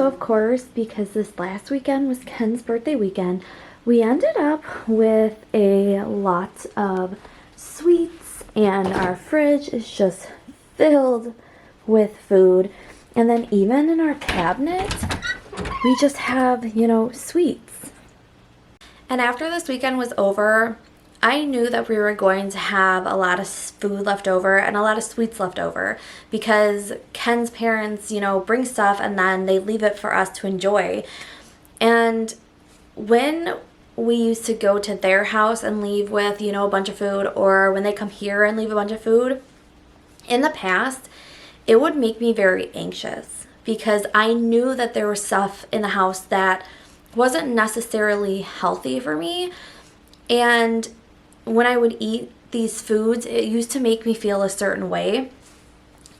So of course, because this last weekend was Ken's birthday weekend, we ended up with a lot of sweets, and our fridge is just filled with food. And then even in our cabinet, we just have, sweets. And after this weekend was over, I knew that we were going to have a lot of food left over and a lot of sweets left over because Ken's parents, bring stuff and then they leave it for us to enjoy. And when we used to go to their house and leave with, a bunch of food, or when they come here and leave a bunch of food, in the past, it would make me very anxious because I knew that there was stuff in the house that wasn't necessarily healthy for me. And when I would eat these foods, it used to make me feel a certain way.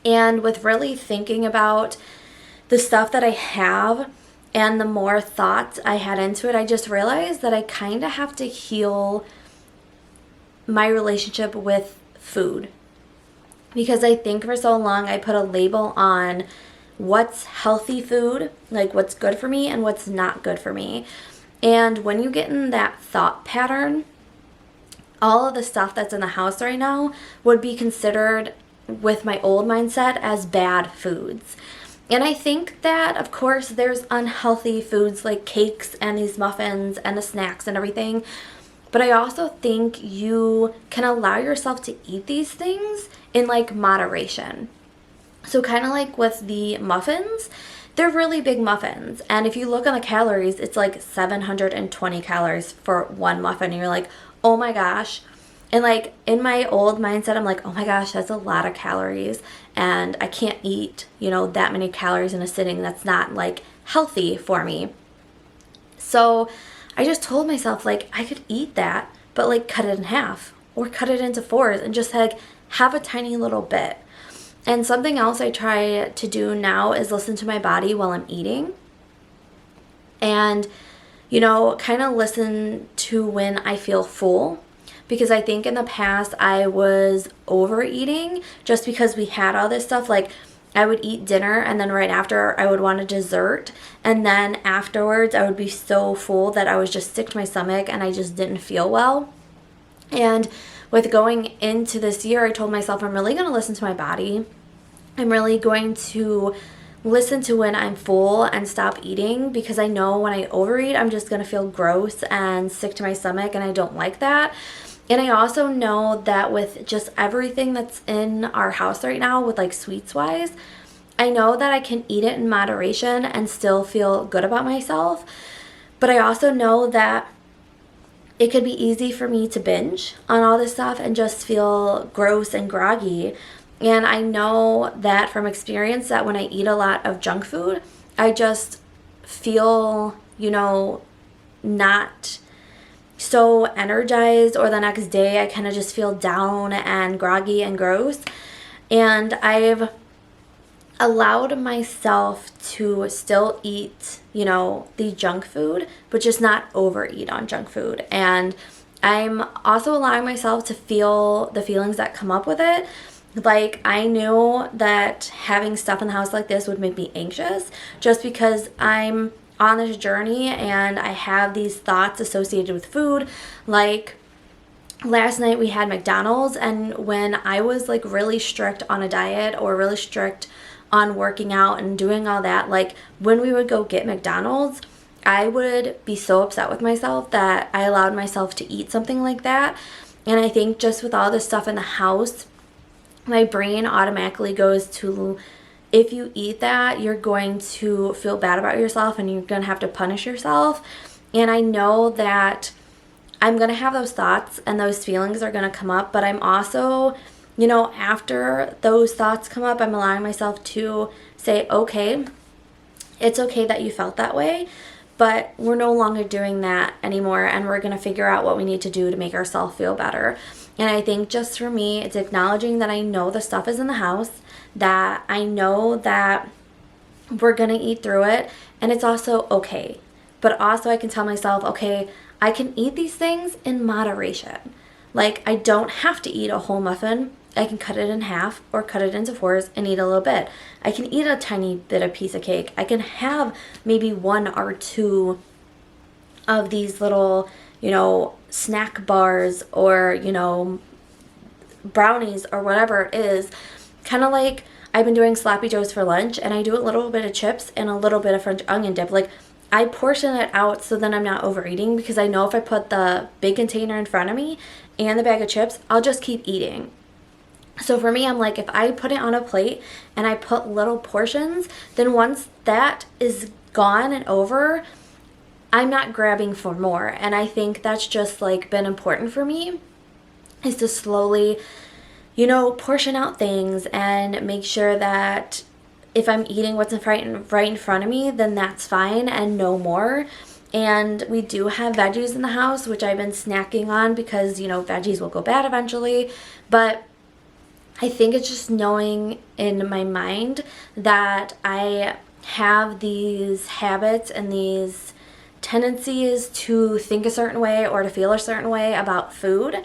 And with really thinking about the stuff that I have and the more thoughts I had into it, I just realized that I kind of have to heal my relationship with food. Because I think for so long I put a label on what's healthy food, like what's good for me and what's not good for me. And when you get in that thought pattern, all of the stuff that's in the house right now would be considered, with my old mindset, as bad foods. And I think that, of course, there's unhealthy foods like cakes and these muffins and the snacks and everything. But I also think you can allow yourself to eat these things in moderation. So kind of like with the muffins, they're really big muffins. And if you look on the calories, it's like 720 calories for one muffin. And you're like, oh my gosh. And in my old mindset, I'm like, oh my gosh, that's a lot of calories. And I can't eat, that many calories in a sitting. That's not healthy for me. So I just told myself I could eat that, but cut it in half or cut it into fours and just have a tiny little bit. And something else I try to do now is listen to my body while I'm eating. And kind of listen to when I feel full, because I think in the past I was overeating just because we had all this stuff. I would eat dinner and then right after I would want a dessert, and then afterwards I would be so full that I was just sick to my stomach and I just didn't feel well. And with going into this year, I told myself I'm really going to listen to my body. I'm really going to listen to when I'm full and stop eating, because I know when I overeat, I'm just going to feel gross and sick to my stomach, and I don't like that. And I also know that with just everything that's in our house right now, with sweets wise, I know that I can eat it in moderation and still feel good about myself. But I also know that it could be easy for me to binge on all this stuff and just feel gross and groggy. And I know that from experience that when I eat a lot of junk food, I just feel, not so energized, or the next day I kind of just feel down and groggy and gross. And I've allowed myself to still eat, the junk food, but just not overeat on junk food. And I'm also allowing myself to feel the feelings that come up with it. I knew that having stuff in the house like this would make me anxious just because I'm on this journey and I have these thoughts associated with food. Last night we had McDonald's, and when I was really strict on a diet or really strict on working out and doing all that, when we would go get McDonald's, I would be so upset with myself that I allowed myself to eat something like that. And I think just with all this stuff in the house, my brain automatically goes to, if you eat that, you're going to feel bad about yourself and you're going to have to punish yourself. And I know that I'm going to have those thoughts and those feelings are going to come up, but I'm also, after those thoughts come up, I'm allowing myself to say, okay, it's okay that you felt that way, but we're no longer doing that anymore, and we're going to figure out what we need to do to make ourselves feel better. And I think just for me, it's acknowledging that I know the stuff is in the house, that I know that we're going to eat through it, and it's also okay. But also I can tell myself, okay, I can eat these things in moderation. Like, I don't have to eat a whole muffin. I can cut it in half or cut it into fours and eat a little bit. I can eat a tiny bit of piece of cake. I can have maybe one or two of these little, snack bars or, brownies or whatever it is. Kind of like I've been doing sloppy joes for lunch, and I do a little bit of chips and a little bit of French onion dip. Like, I portion it out so then I'm not overeating, because I know if I put the big container in front of me and the bag of chips, I'll just keep eating. So for me, I'm like, if I put it on a plate and I put little portions, then once that is gone and over, I'm not grabbing for more. And I think that's just like been important for me, is to slowly, portion out things and make sure that if I'm eating what's right in front of me, then that's fine and no more. And we do have veggies in the house, which I've been snacking on because, veggies will go bad eventually. But I think it's just knowing in my mind that I have these habits and these tendencies to think a certain way or to feel a certain way about food.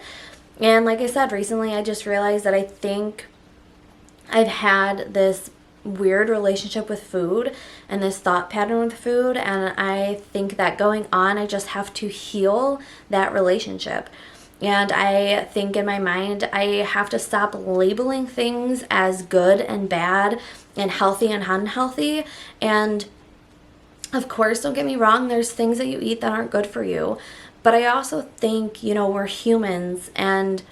And like I said, recently I just realized that I think I've had this weird relationship with food and this thought pattern with food, and I think that going on, I just have to heal that relationship. And I think in my mind, I have to stop labeling things as good and bad and healthy and unhealthy. And of course, don't get me wrong, there's things that you eat that aren't good for you. But I also think, we're humans, and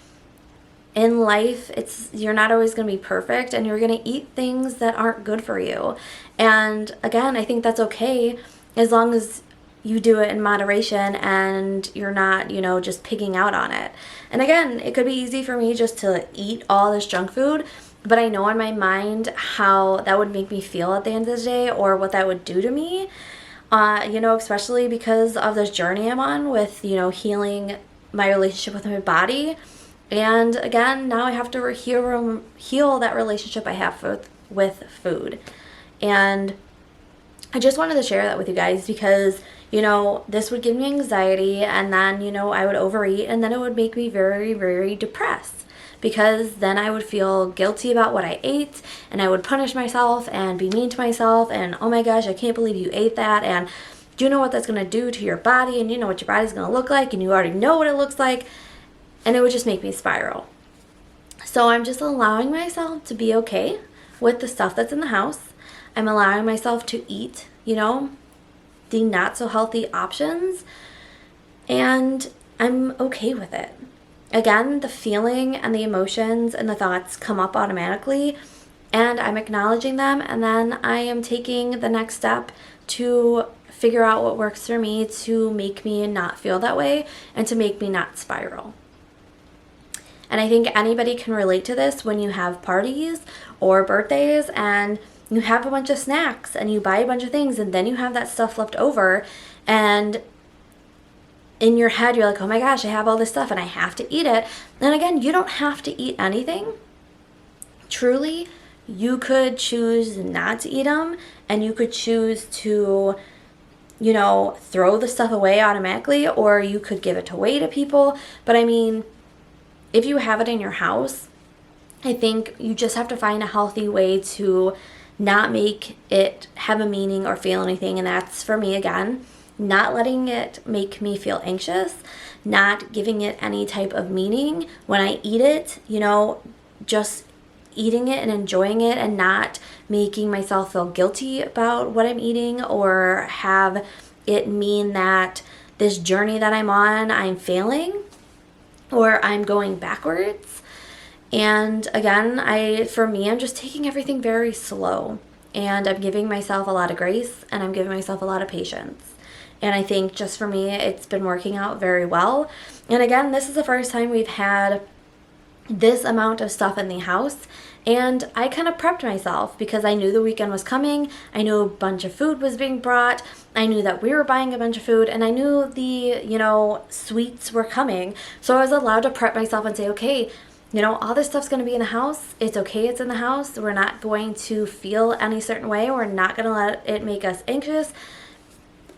in life, you're not always going to be perfect, and you're going to eat things that aren't good for you. And again, I think that's okay as long as you do it in moderation and you're not, just pigging out on it. And again, it could be easy for me just to eat all this junk food, but I know in my mind how that would make me feel at the end of the day, or what that would do to me, especially because of this journey I'm on with, healing my relationship with my body. And again, now I have to heal that relationship I have with food. And I just wanted to share that with you guys because, this would give me anxiety, and then, I would overeat, and then it would make me very, very depressed, because then I would feel guilty about what I ate, and I would punish myself and be mean to myself, and oh my gosh, I can't believe you ate that, and do you know what that's going to do to your body, and you know what your body's going to look like, and you already know what it looks like. And it would just make me spiral. So I'm just allowing myself to be okay with the stuff that's in the house. I'm allowing myself to eat, the not so healthy options. And I'm okay with it. Again, the feeling and the emotions and the thoughts come up automatically. And I'm acknowledging them. And then I am taking the next step to figure out what works for me to make me not feel that way and to make me not spiral. And I think anybody can relate to this when you have parties or birthdays and you have a bunch of snacks and you buy a bunch of things, and then you have that stuff left over, and in your head you're like, oh my gosh, I have all this stuff and I have to eat it. And again, you don't have to eat anything. Truly, you could choose not to eat them, and you could choose to, throw the stuff away automatically, or you could give it away to people. But I mean, if you have it in your house, I think you just have to find a healthy way to not make it have a meaning or feel anything. And that's, for me, again, not letting it make me feel anxious, not giving it any type of meaning. When I eat it, just eating it and enjoying it, and not making myself feel guilty about what I'm eating, or have it mean that this journey that I'm on, I'm failing, or I'm going backwards. And again, I'm just taking everything very slow, and I'm giving myself a lot of grace, and I'm giving myself a lot of patience. And I think just for me, it's been working out very well. And again, this is the first time we've had this amount of stuff in the house, and I kind of prepped myself because I knew the weekend was coming. I knew a bunch of food was being brought. I knew that we were buying a bunch of food, and I knew the, sweets were coming. So I was allowed to prep myself and say, okay, all this stuff's going to be in the house. It's okay, it's in the house. We're not going to feel any certain way. We're not going to let it make us anxious,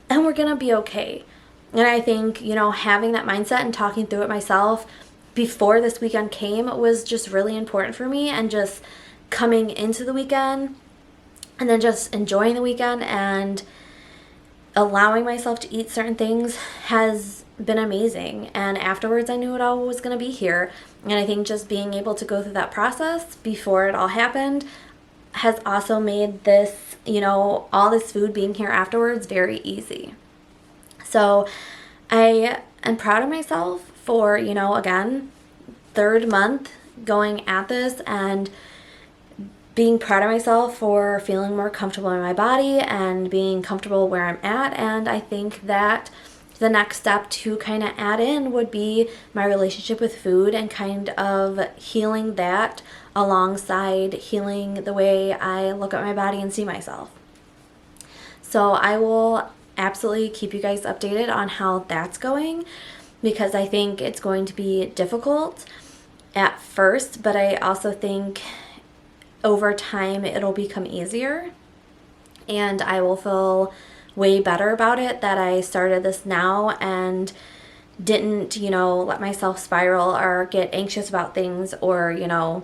and we're going to be okay. And I think, having that mindset and talking through it myself before this weekend came was just really important for me, and just coming into the weekend and then just enjoying the weekend and allowing myself to eat certain things has been amazing. And afterwards I knew it all was going to be here, and I think just being able to go through that process before it all happened has also made this, all this food being here afterwards very easy. So I am proud of myself for, again, third month going at this, and being proud of myself for feeling more comfortable in my body and being comfortable where I'm at. And I think that the next step to kind of add in would be my relationship with food, and kind of healing that alongside healing the way I look at my body and see myself. So I will absolutely keep you guys updated on how that's going, because I think it's going to be difficult at first, but I also think over time it'll become easier, and I will feel way better about it that I started this now and didn't, let myself spiral or get anxious about things, or,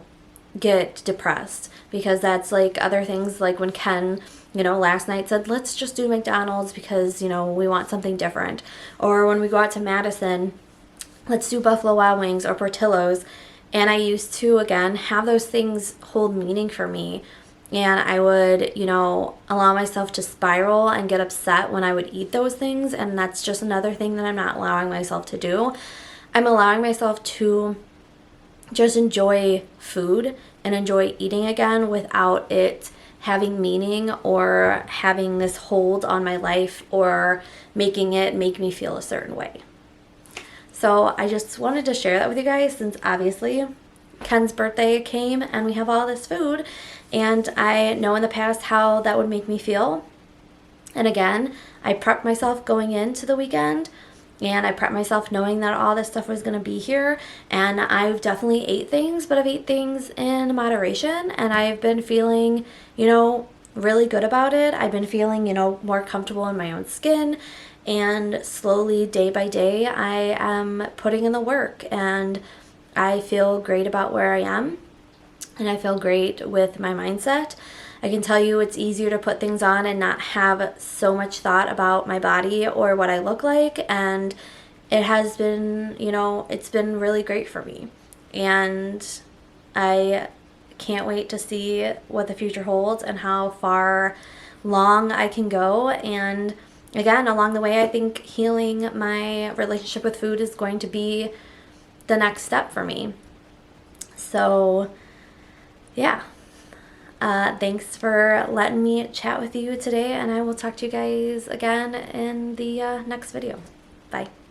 get depressed. Because that's like other things, like when Ken, last night said, let's just do McDonald's because, we want something different. Or when we go out to Madison, let's do Buffalo Wild Wings or Portillo's. And I used to, again, have those things hold meaning for me. And I would, allow myself to spiral and get upset when I would eat those things. And that's just another thing that I'm not allowing myself to do. I'm allowing myself to just enjoy food and enjoy eating again without it having meaning or having this hold on my life or making it make me feel a certain way. So I just wanted to share that with you guys, since obviously Ken's birthday came and we have all this food, and I know in the past how that would make me feel. And again, I prepped myself going into the weekend, and I prepped myself knowing that all this stuff was going to be here. And I've definitely ate things, but I've ate things in moderation, and I've been feeling, really good about it. I've been feeling, more comfortable in my own skin. And slowly, day by day, I am putting in the work, and I feel great about where I am, and I feel great with my mindset. I can tell you it's easier to put things on and not have so much thought about my body or what I look like, and it has been, it's been really great for me. And I can't wait to see what the future holds and how far long I can go. And again, along the way, I think healing my relationship with food is going to be the next step for me. So, yeah. Thanks for letting me chat with you today, and I will talk to you guys again in the next video. Bye.